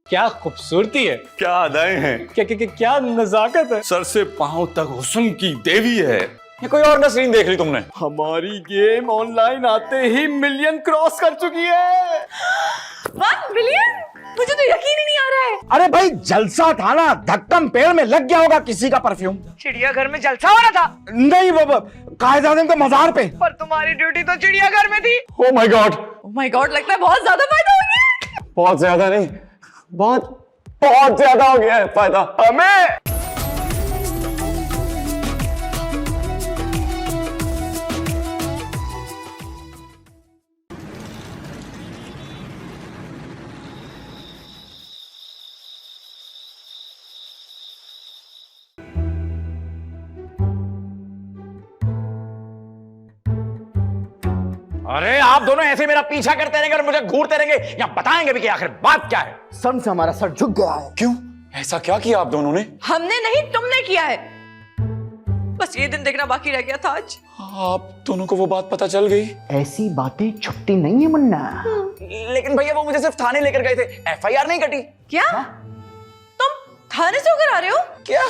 क्या खूबसूरती है, क्या अदाएं हैं, क्या नजाकत है। सर से पांव तक हुस्न की देवी है। ये कोई और नसरीन देख ली तुमने? हमारी गेम ऑनलाइन आते ही मिलियन क्रॉस कर चुकी है। 1 मिलियन? मुझे तो यकीन ही नहीं आ रहा है। अरे भाई जलसा था ना, धक्कम पेड़ में लग गया होगा किसी का परफ्यूम। चिड़ियाघर में जलसा हो रहा था? नहीं बाबा, कायदादम के मजार पे। पर तुम्हारी ड्यूटी तो चिड़ियाघर में थी। Oh my God, oh my God, लगता है बहुत ज्यादा फायदा हो गया। बहुत ज्यादा नहीं, बहुत ज्यादा हो गया है फायदा हमें। अरे आप दोनों ऐसे मेरा पीछा करते रहेंगे और मुझे घूरते रहेंगे या बताएंगे भी कि आखिर बात क्या है? सर से हमारा सर झुक गया है। क्यों, ऐसा क्या किया आप दोनों ने? हमने नहीं, तुमने किया है। बस ये दिन देखना बाकी रह गया था आज। आप दोनों को वो बात पता चल गई? ऐसी बातें छुट्टी नहीं है मुन्ना। लेकिन भैया वो मुझे सिर्फ थाने लेकर गए थे, FIR नहीं कटी। क्या तुम थाने से होकर आ रहे हो? क्या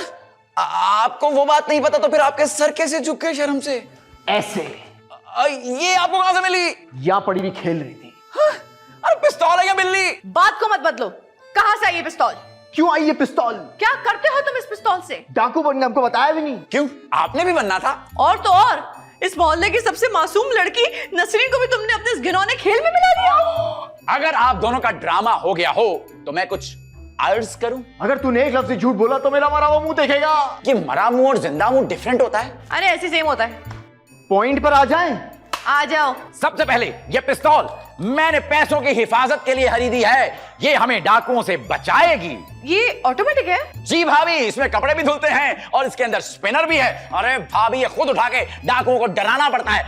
आपको वो बात नहीं पता? तो फिर आपके सर कैसे झुक गए शर्म से? ऐसे ये आपको कहां से मिली? या पड़ी भी खेल रही थी। अरे पिस्तौल है या बिल्ली? बात को मत बदलो। कहां से आई ये पिस्तौल? क्यों आई ये पिस्तौल? क्या करते हो तुम इस पिस्तौल से? डाकू बनने हमको बताया भी नहीं। क्यों, आपने भी बनना था? और तो और, इस मोहल्ले की सबसे मासूम लड़की नसरीन को भी तुमने अपने इस घिनौने खेल में मिला दिया। अगर आप दोनों का ड्रामा हो गया हो तो मैं कुछ अर्ज करूं? अगर तूने एक लफ्ज झूठ बोला तो मेरा मरा हुआ मुंह देखेगा। कि मरा मुंह और जिंदा मुंह डिफरेंट होता है? अरे ऐसे सेम होता है। पॉइंट पर आ जाएं। आ जाओ। सबसे पहले ये पिस्तौल मैंने पैसों की हिफाजत के लिए खरीदी है। ये हमें डाकुओं से बचाएगी। ये ऑटोमेटिक है? जी भाभी, इसमें कपड़े भी धुलते हैं और इसके अंदर स्पिनर भी है। अरे भाभी, ये खुद उठा के डाकुओं को डराना पड़ता है।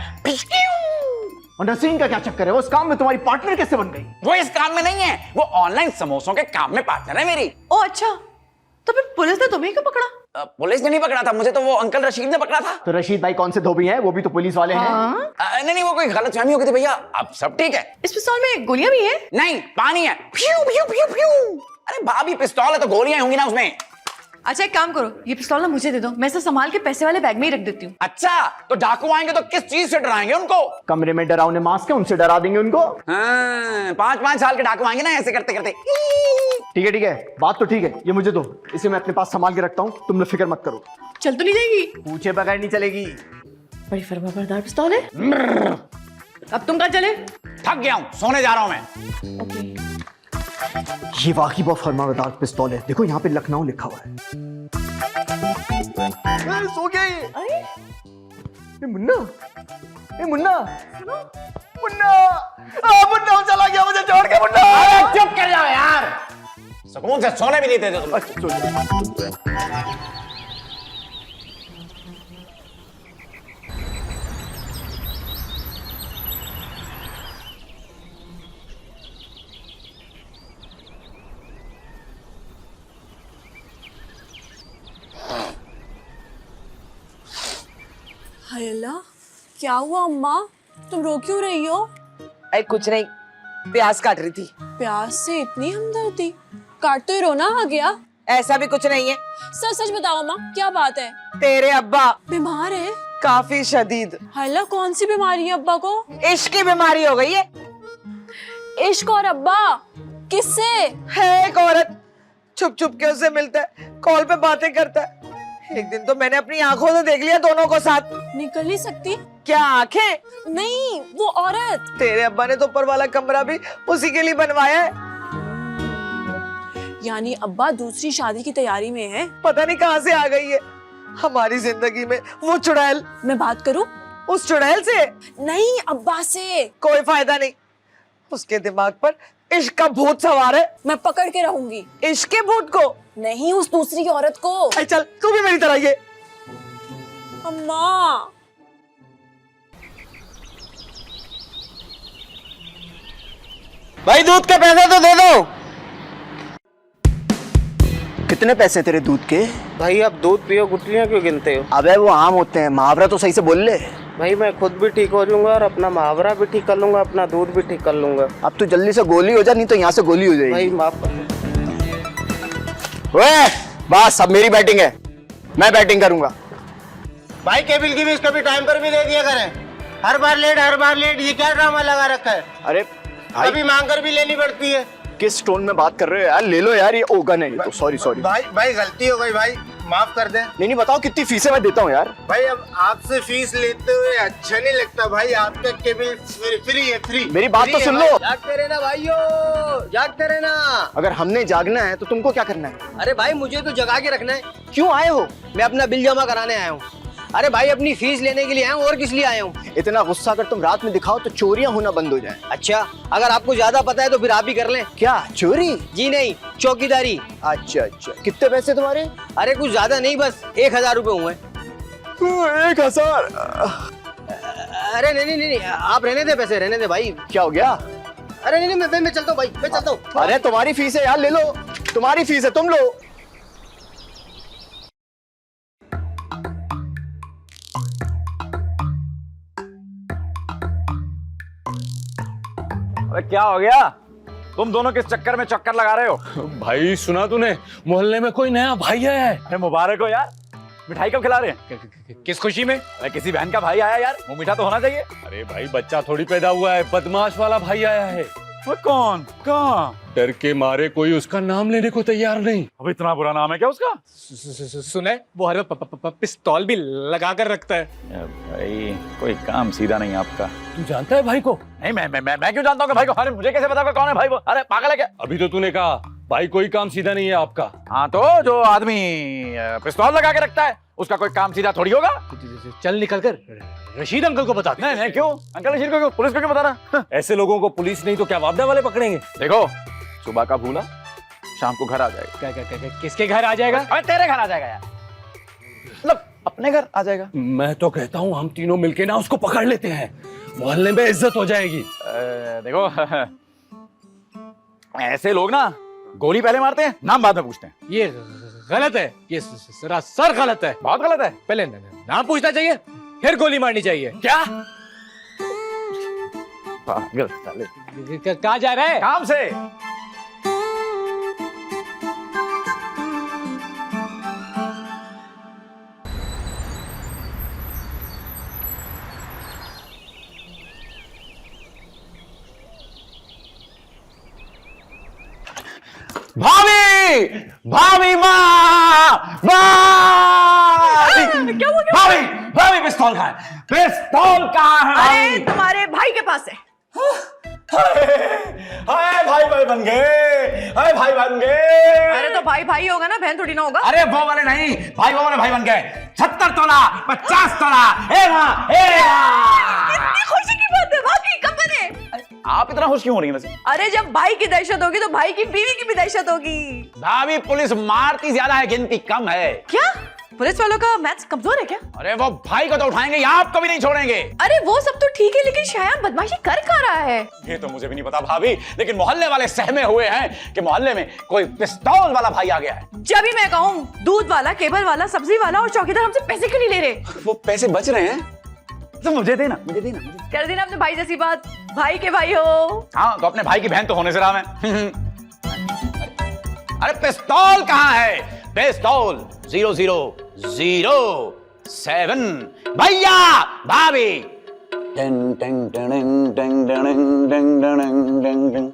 और नसीन का क्या चक्कर है? वो इस काम में तुम्हारी पार्टनर कैसे बन गई? वो इस काम में नहीं है, वो ऑनलाइन समोसों के काम में पार्टनर है मेरी। ओ अच्छा, तो फिर पुलिस ने तुम्हें क्यों पकड़ा? पुलिस ने नहीं पकड़ा था मुझे, तो वो अंकल रशीद ने पकड़ा था। तो रशीद भाई कौन से धोबी हैं? वो भी तो पुलिस वाले हैं। नहीं, वो कोई गलतफहमी हो गई थी भैया, अब सब ठीक है। इस पिस्तौल में गोलियां भी है? नहीं, पानी है। Few few few few. अरे भाभी, पिस्तौल है तो गोलियां होंगी ना उसमें। अच्छा एक काम करो, ये पिस्तौल ना मुझे दे दो, मैं इसे संभाल के पैसे वाले बैग में ही रख देती हूँ। अच्छा, तो डाकू आएंगे तो किस चीज से डराएंगे उनको? कमरे में डरावने मास्क है, उनसे डरा देंगे उनको। हाँ, 5-5 साल के डाकू आएंगे ना ऐसे करते करते। ठीक है, बात तो ठीक है। ये मुझे दो, इसे मैं अपने पास संभाल के रखता हूँ, तुम लोग फिक्र मत करो। चल तो नहीं जाएगी? पूछे बगैर नहीं चलेगी। बड़ी फर्माबरदार पिस्तौल है। अब तुम कहाँ चले? थक गया हूँ, सोने जा रहा हूँ मैं। ओके। ये वाकई बहुत फर्माबरदार पिस्तौल है। देखो यहाँ पे लखनऊ लिखा हुआ है। सो गई। अरे ए मुन्ना, मुन्ना मुन्ना चला गया मुझे छोड़ के। मुन्ना अरे चुप कर जाओ यार, सुकून से सोने भी नहीं देते तुम। हाय अल्लाह, क्या हुआ अम्मा? तुम रो क्यों रही हो? अरे कुछ नहीं, प्याज काट रही थी। प्याज से इतनी हमदर्दी? काट तो ही रोना आ गया। ऐसा भी कुछ नहीं है। सच सच बताओ अम्मा, क्या बात है? तेरे अब्बा बीमार है? काफी शदीद। हाय अल्लाह, कौन सी बीमारी है अब्बा को? इश्क की बीमारी हो गई है। इश्क और अब्बा? किससे? है एक औरत, छुप छुप के उससे मिलता है, कॉल पे बातें करता है। एक दिन तो मैंने अपनी आंखों से देख लिया दोनों को साथ। निकल नहीं सकती? क्या आंखें? नहीं, वो औरत। तेरे अब्बा ने तो ऊपर वाला कमरा भी उसी के लिए बनवाया है। यानी अब्बा दूसरी शादी की तैयारी में है। पता नहीं कहां से आ गई है हमारी जिंदगी में वो चुड़ैल। मैं बात करूं? उस चुड़ैल से? नहीं, अब्बा से। कोई फायदा नहीं, उसके दिमाग पर इश्क का भूत सवार है। मैं पकड़ के रहूंगी। इश्क के भूत को नहीं, उस दूसरी औरत को। अरे चल, तू भी मेरी तरह ये। अम्मा भाई दूध के पैसे तो दे दो। कितने पैसे तेरे दूध के? भाई आप दूध पियो, गुटलियां क्यों गिनते हो? अबे वो आम होते हैं, मुहावरा तो सही से बोल ले। भाई मैं खुद भी ठीक हो जाऊंगा और अपना मुहावरा भी ठीक कर लूंगा, अपना दूध भी ठीक कर लूंगा। अब तू जल्दी से गोली हो जा, नहीं तो यहाँ से गोली हो जाएगी। भाई माफ कर दो। ओए, बस अब मेरी बैटिंग है, मैं बैटिंग करूंगा। भाई केबिल की फीस कभी टाइम पर भी दे दिया करें। हर बार लेट, ये क्या ड्रामा लगा रखा है? अरे भाई, कभी मांग कर भी लेनी पड़ती है। किस टोन में बात कर रहे हो यार? ले लो यार, ये ओगन है ये तो। सॉरी। भाई गलती हो गई भाई, माफ कर दे। नहीं बताओ कितनी फीसें मैं देता हूँ यार। भाई अब आपसे फीस लेते हुए अच्छा नहीं लगता भाई। आपका केबिल फ्री है, फ्री। मेरी बात तो सुन लो। जागते रहना भाइयों, जागते रहना। अगर हमने जागना है तो तुमको क्या करना है? अरे भाई मुझे तो जगा के रखना है। क्यों आए हो? मैं अपना बिल जमा कराने आया हूँ। अरे भाई अपनी फीस लेने के लिए आया हूँ, और किस लिए आया हूँ? इतना गुस्सा अगर तुम रात में दिखाओ तो चोरियां होना बंद हो जाए। अच्छा, अगर आपको ज्यादा पता है तो फिर आप ही कर लें। क्या चोरी? जी नहीं, चौकीदारी। अच्छा, कितने पैसे तुम्हारे? अरे कुछ ज्यादा नहीं, बस 1000 रुपए हुए। 1000? अरे नहीं, आप रहने दे, पैसे रहने दे भाई। क्या हो गया? अरे नहीं, मैं चलता हूँ भाई, मैं चलता हूँ। अरे तुम्हारी फीस है यार, ले लो। तुम्हारी फीस है, तुम लो। अरे क्या हो गया? तुम दोनों किस चक्कर में चक्कर लगा रहे हो? भाई सुना तूने, मोहल्ले में कोई नया भाई आया है। अरे मुबारक हो यार। मिठाई कब खिला रहे हैं? किस खुशी में? अरे किसी बहन का भाई आया यार, मुंह मीठा तो होना चाहिए। अरे भाई बच्चा थोड़ी पैदा हुआ है, बदमाश वाला भाई आया है। वो कौन? कहाँ? डर के मारे कोई उसका नाम लेने को तैयार नहीं। अब इतना बुरा नाम है क्या उसका? सुने, वो हर पिस्तौल भी लगा कर रखता है। भाई कोई काम सीधा नहीं आपका। तू जानता है भाई को? नहीं, मैं क्यों जानता हूँ भाई को? अरे मुझे कैसे पता कौन है भाई वो? अरे पागल है क्या? अभी तो तूने कहा भाई कोई काम सीधा नहीं है आपका। हाँ तो जो आदमी पिस्तौल लगा के रखता है उसका कोई काम सीधा थोड़ी होगा। चल निकल कर रशीद अंकल को बता। नहीं, क्यों अंकल रशीद को क्यों? पुलिस को क्यों बता रहा? ऐसे लोगों को पुलिस नहीं तो क्या वापडा वाले पकड़ेंगे। देखो, सुबह का भूला शाम को घर आ जाएगा। क्या किसके घर आ जाएगा? अरे तेरे घर आ जाएगा यार, मतलब अपने घर आ जाएगा। मैं तो कहता हूँ हम तीनों मिलके ना उसको पकड़ लेते हैं, मोहल्ले में इज्जत हो जाएगी। देखो ऐसे लोग ना गोली पहले मारते हैं, नाम बाद में पूछते हैं। ये गलत है, ये सरासर गलत है। बहुत गलत है। पहले नाम पूछना चाहिए, फिर गोली मारनी चाहिए। क्या? पागल साले। कहाँ जा रहा है? काम से। भाभी माँ, क्या हुआ? भाभी पिस्तौल कहाँ है? पिस्तौल कहाँ है? अरे तुम्हारे भाई के पास है। हाय भाई बन गए, हाय भाई बन गए। अरे तो भाई होगा ना, बहन थोड़ी ना होगा। अरे वो वाले नहीं, वो वाले भाई बन गए। 76 तोला, 50 तोला। कितनी खुशी की बात है। भाभी कब बने? आप इतना खुश क्यों हो रही हैं वैसे? अरे जब भाई की दहशत होगी तो भाई की बीवी की भी दहशत होगी। भाभी पुलिस मारती ज्यादा है, गिनती कम है। क्या पुलिस वालों का मैथ्स कमजोर है क्या? अरे वो भाई को तो उठाएंगे या आपको भी नहीं छोड़ेंगे। अरे वो सब तो ठीक है, लेकिन शायद बदमाशी कर कहाँ रहा है? ये तो मुझे भी नहीं पता भाभी, लेकिन मोहल्ले वाले सहमे हुए हैं कि मोहल्ले में कोई पिस्तौल वाला भाई आ गया है। जब भी मैं कहूँ दूध वाला, केबल वाला, सब्जी वाला और चौकीदार हमसे पैसे क्यों नहीं ले रहे? वो पैसे बच रहे हैं तो मुझे देना। कर देना अपने भाई जैसी बात। भाई के भाई हो। हाँ तो अपने भाई की बहन तो होने से रहा मैं। अरे पिस्तौल कहाँ है? पिस्तौल 0007 भैया भाभी। टिंग टिंग टिंग टिंग टिंग टिंग टिंग टिंग।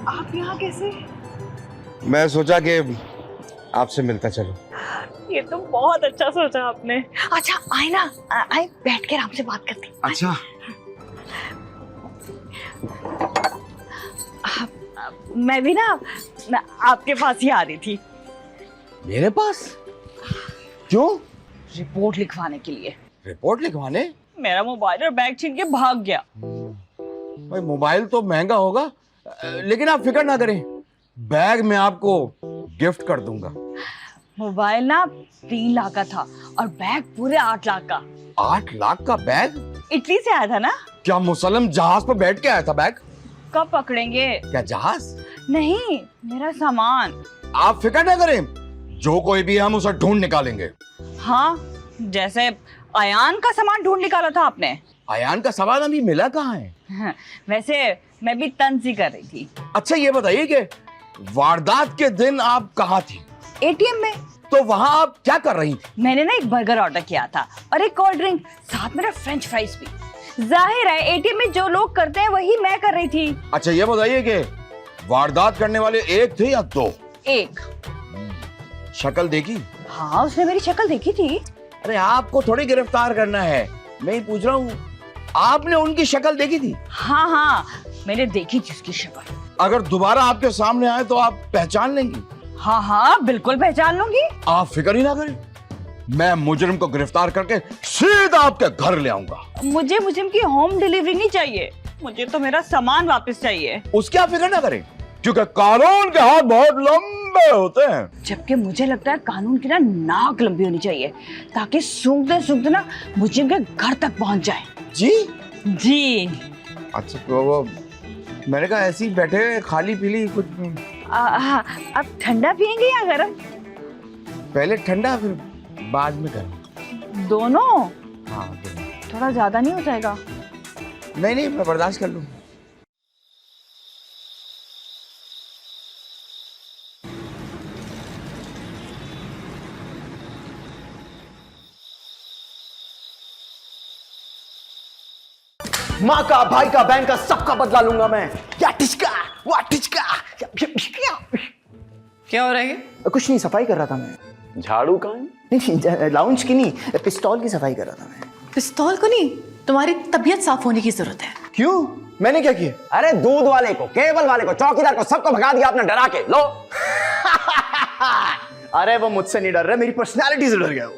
आप यहाँ कैसे? मैं सोचा कि आपसे मिलता चलो। ये तो बहुत अच्छा सोचा आपने। अच्छा आए ना, आए बैठ के आराम से बात करते हैं। अच्छा मैं भी ना आपके पास ही आ रही थी। मेरे पास? क्यों? रिपोर्ट लिखवाने के लिए। रिपोर्ट लिखवाने? मेरा मोबाइल और बैग छीन के भाग गया। भाई मोबाइल तो महंगा होगा, लेकिन आप फिक्र ना करें, बैग मैं आपको गिफ्ट कर दूंगा। मोबाइल ना 3 लाख का था और बैग पूरे 8 लाख का। 8 लाख का बैग? इटली से आया था ना। क्या मुसलम जहाज पर बैठ के आया था बैग? कब पकड़ेंगे? क्या जहाज? नहीं, मेरा सामान। आप फिक्र ना करें, जो कोई भी है हम उसे ढूंढ निकालेंगे। हाँ, जैसे अयान का सामान ढूंढ निकाला था आपने। अयान का सवाल अभी मिला कहाँ है? वैसे मैं भी तंज ही कर रही थी। अच्छा ये बताइए कि वारदात के दिन आप कहाँ थी? एटीएम में। तो वहाँ आप क्या कर रही थी? मैंने ना एक बर्गर ऑर्डर किया था और एक कोल्ड ड्रिंक, साथ में फ्रेंच फ्राइज भी। जाहिर है एटीएम में जो लोग करते हैं वही मैं कर रही थी। अच्छा ये बताइए कि वारदात करने वाले एक थे या दो? एक। शक्ल देखी? हाँ, उसने मेरी शक्ल देखी थी। अरे आपको थोड़ी गिरफ्तार करना है, मैं ही पूछ रहा हूँ, आपने उनकी शक्ल देखी थी? हाँ हाँ, मैंने देखी थी उसकी शक्ल। अगर दोबारा आपके सामने आए तो आप पहचान लेंगी? हाँ हाँ, बिल्कुल पहचान लूंगी। आप फिक्र ही ना करें, मैं मुजरिम को गिरफ्तार करके सीधा आपके घर ले आऊंगा। मुझे मुजरिम की होम डिलीवरी नहीं चाहिए, मुझे तो मेरा सामान वापस चाहिए। उसकी आप फिक्र ना करें, क्योंकि कानून के हाथ बहुत लंबे होते हैं। जबकि मुझे लगता है कानून की ना नाक लंबी होनी चाहिए, ताकि सूंघते सूंघते ना मुजरिम के घर तक पहुंच जाए। जी जी। अच्छा तो वो मैंने कहा ऐसे ही बैठे खाली पीली कुछ। आप ठंडा पियेंगे या गरम? पहले ठंडा फिर बाद में गर्म। दोनों? हाँ दोनों। थोड़ा ज्यादा नहीं हो जाएगा? नहीं नहीं, मैं बर्दाश्त कर लूँ। माँ का, भाई का, बहन का, सबका बदला लूंगा मैं। या टिचका, वाह टिचका। क्या हो रहा है? कुछ नहीं, सफाई कर रहा था मैं। झाड़ू कहाँ है? नहीं, लाउंज की नहीं, पिस्तौल की सफाई कर रहा था मैं। पिस्तौल को नहीं, तुम्हारी तबीयत साफ होने की जरूरत है। क्यों? मैंने क्या किया? अरे दूध वाले को, केबल वाले को, चौकीदार को, सबको भगा दिया आपने डरा के। लो। अरे वो मुझसे नहीं डर रहा, मेरी पर्सनालिटी से डर गया वो।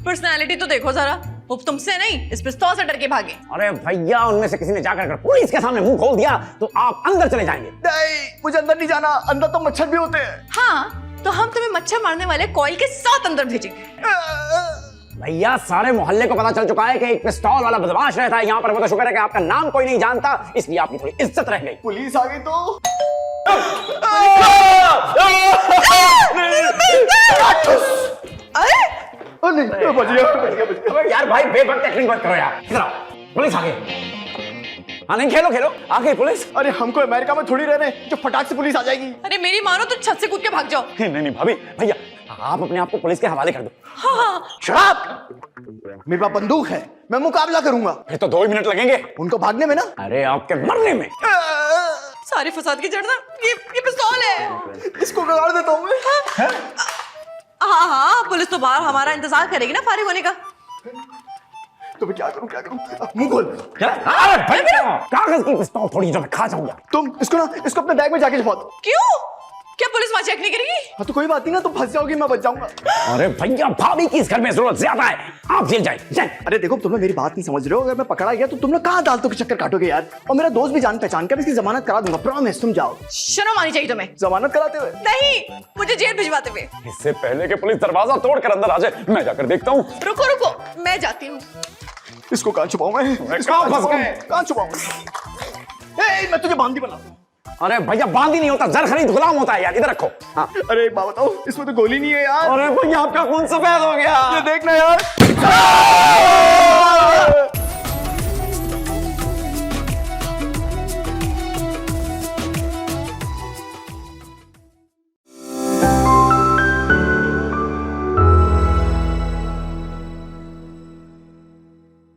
पर्सनालिटी तो देखो जरा, वो तुमसे नहीं इस पिस्तौल से डर के भागे। अरे भैया, उनमें से किसी ने जाकर पुलिस के सामने मुंह खोल दिया तो आप अंदर चले जाएंगे। नहीं, मुझे अंदर नहीं जाना, अंदर तो मच्छर भी होते हैं। हाँ, तो हम तुम्हें मच्छर मारने वाले कॉइल के साथ अंदर भेजेंगे। भैया, सारे मोहल्ले को पता चल चुका है कि एक पिस्तौल वाला बदमाश रहता है यहाँ पर। वो तो शुक्र है कि आपका नाम कोई नहीं जानता, इसलिए आपकी थोड़ी इज्जत रह गई। पुलिस आ गई तो नहीं, बच गया। यार भाई, बेवक्त एक्टिंग मत करो यार। इधर आओ, पुलिस आ गई। हाँ नहीं, खेलो खेलो, आ गई पुलिस। अरे हमको अमेरिका में थोड़ी रह रहे जो फटाक से पुलिस आ जाएगी। अरे मेरी मानो तो छत से कूद के भाग जाओ। नहीं नहीं भाभी, भैया आप अपने आप को पुलिस के हवाले कर दो। हाँ। शराब, मेरे पास बंदूक है, मैं मुकाबला करूंगा। फिर तो 2 ही मिनट लगेंगे उनको भागने में ना। अरे आपके मरने में। सारी फसाद की जड़ ना ये पिस्तौल है। इसको गाड़ देता हूँ मैं। हाँ हाँ, पुलिस तो बाहर हमारा इंतजार करेगी ना फारिग होने का। तो मैं क्या करूं, क्या करूं? मुंह खोल। कागज की पिस्तौल थोड़ी जो मैं खा जाऊंगा। तुम इसको अपने बैग में जाके छुपा दो। क्यों? क्या पुलिस वहां चेक नहीं करेगी? हाँ तो कोई बात नहीं ना, तुम फंस जाओगी, मैं बच जाऊंगा। अरे भैया, भाभी की इस घर में जरूरत ज्यादा है, आप जेल जाए। अरे देखो, तुम लोग मेरी बात नहीं समझ रहे हो। अगर मैं पकड़ा गया तो तुम लोग कहाँ दांतों के चक्कर काटोगे यार। और मेरा दोस्त भी जान पहचान का, मैं इसकी जमानत करा दूंगा, प्रॉमिस। तुम जाओ। शर्म आनी चाहिए तुम्हें। जमानत कराते हुए? नहीं, मुझे जेल भिजवाते हुए। इससे पहले कि पुलिस दरवाजा तोड़कर अंदर आ जाए, मैं जाकर देखता हूँ। रुको रुको, मैं जाती हूँ। इसको कहाँ छुपाऊं मैं? कहाँ फंस गए? कहाँ छुपाऊं? मैं तुझे बांदी बना दूं। अरे भैया, बांदी नहीं होता, जर खरीद गुलाम होता है यार। इधर रखो। हाँ। अरे एक बात बताओ, इसमें तो गोली नहीं है यार। अरे भैया, आपका खून सफेद हो गया। ये देखना यार।